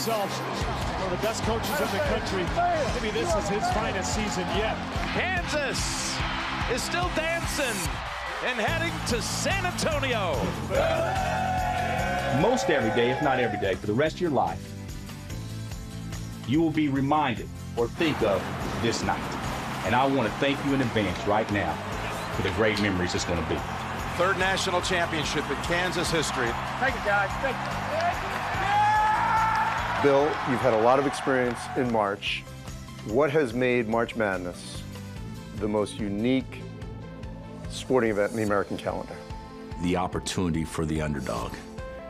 himself one of the best coaches in the country. Maybe this is his finest season yet. Kansas is still dancing and heading to San Antonio. Most every day, if not every day, for the rest of your life, you will be reminded or think of this night. And I want to thank you in advance right now for the great memories it's going to be. Third national championship in Kansas history. Thank you, guys. Thank you. Bill, you've had a lot of experience in March. What has made March Madness the most unique sporting event in the American calendar? The opportunity for the underdog,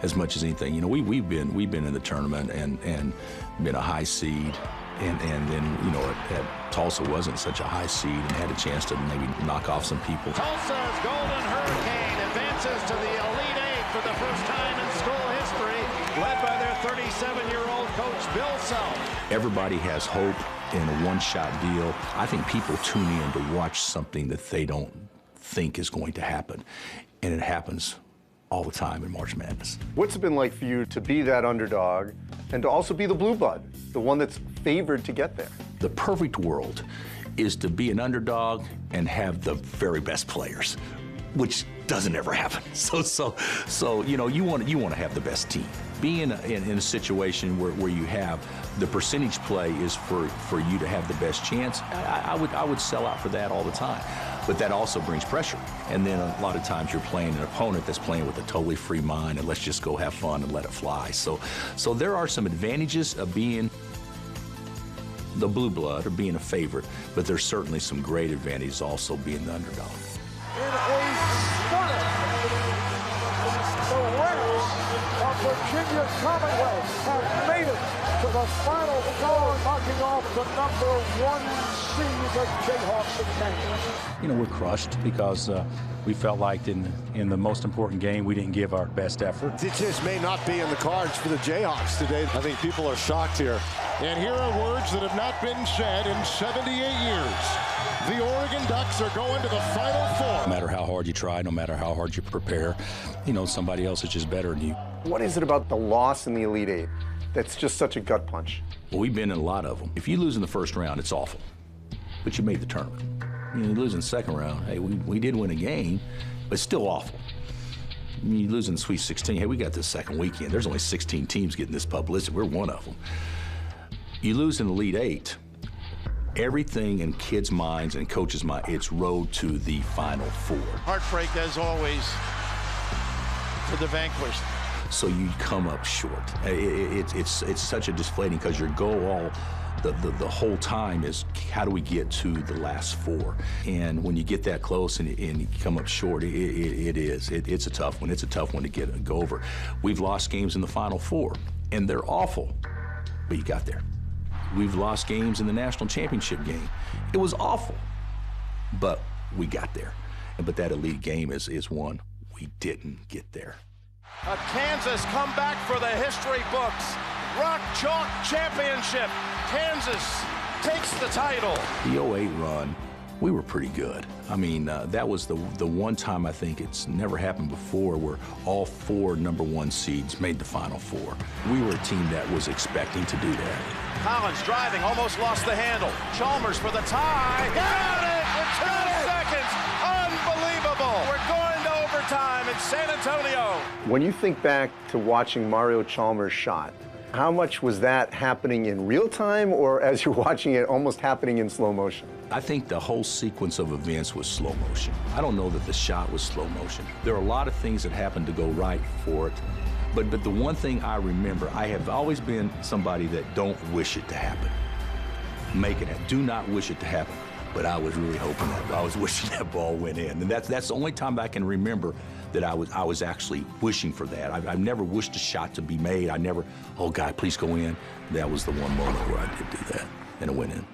as much as anything. You know, we've been in the tournament and been a high seed, and then, you know, at Tulsa wasn't such a high seed and had a chance to maybe knock off some people. Tulsa's Golden Hurricane advances to the Elite Eight for the first time in school history, led by their 37-year-old coach, Bill Self. Everybody has hope in a one-shot deal. I think people tune in to watch something that they don't think is going to happen, and it happens all the time in March Madness. What's it been like for you to be that underdog and to also be the blue blood, the one that's favored to get there? The perfect world is to be an underdog and have the very best players, which doesn't ever happen. So you know, you want to have the best team. Being in a situation where you have the percentage play is for you to have the best chance, I would sell out for that all the time. But that also brings pressure. And then a lot of times you're playing an opponent that's playing with a totally free mind and let's just go have fun and let it fly. So there are some advantages of being the blue blood or being a favorite, but there's certainly some great advantages also being the underdog. In a stunner, the winners of Virginia Commonwealth have made it to the Final Four, knocking off the #1 seed, the Jayhawks of Kansas. You know, we're crushed because we felt like in the most important game we didn't give our best effort. It just may not be in the cards for the Jayhawks today. I think people are shocked here. And here are words that have not been said in 78 years. The Oregon Ducks are going to the Final Four. No matter how hard you try, no matter how hard you prepare, you know, somebody else is just better than you. What is it about the loss in the Elite Eight that's just such a gut punch? Well, we've been in a lot of them. If you lose in the first round, it's awful. But you made the tournament. You lose in the second round, hey, we did win a game, but it's still awful. You lose in the Sweet 16, hey, we got this second weekend. There's only 16 teams getting this publicity. We're one of them. You lose in the Elite Eight, everything in kids' minds and coaches' minds, it's road to the Final Four. Heartbreak, as always, for the vanquished. So you come up short. It's such a deflating because your goal the whole time is how do we get to the last four? And when you get that close and you come up short, it's a tough one. It's a tough one to go over. We've lost games in the Final Four, and they're awful, but you got there. We've lost games in the national championship game. It was awful, but we got there. But that elite game is one we didn't get there. A Kansas comeback for the history books. Rock Chalk Championship. Kansas takes the title. The 08 run, we were pretty good. I mean, that was the one time I think it's never happened before where all four #1 seeds made the Final Four. We were a team that was expecting to do that. Collins driving, almost lost the handle. Chalmers for the tie. Got it with 2 seconds. Unbelievable. We're going to overtime in San Antonio. When you think back to watching Mario Chalmers' shot, how much was that happening in real time or as you're watching it almost happening in slow motion? I think the whole sequence of events was slow motion. I don't know that the shot was slow motion. There are a lot of things that happened to go right for it. But the one thing I remember, I have always been somebody that don't wish it to happen. Make it happen. Do not wish it to happen. But I was really hoping that, I was wishing that ball went in. And that's the only time I can remember that I was actually wishing for that. I've never wished a shot to be made. I never, oh God, please go in. That was the one moment where I did do that, and it went in.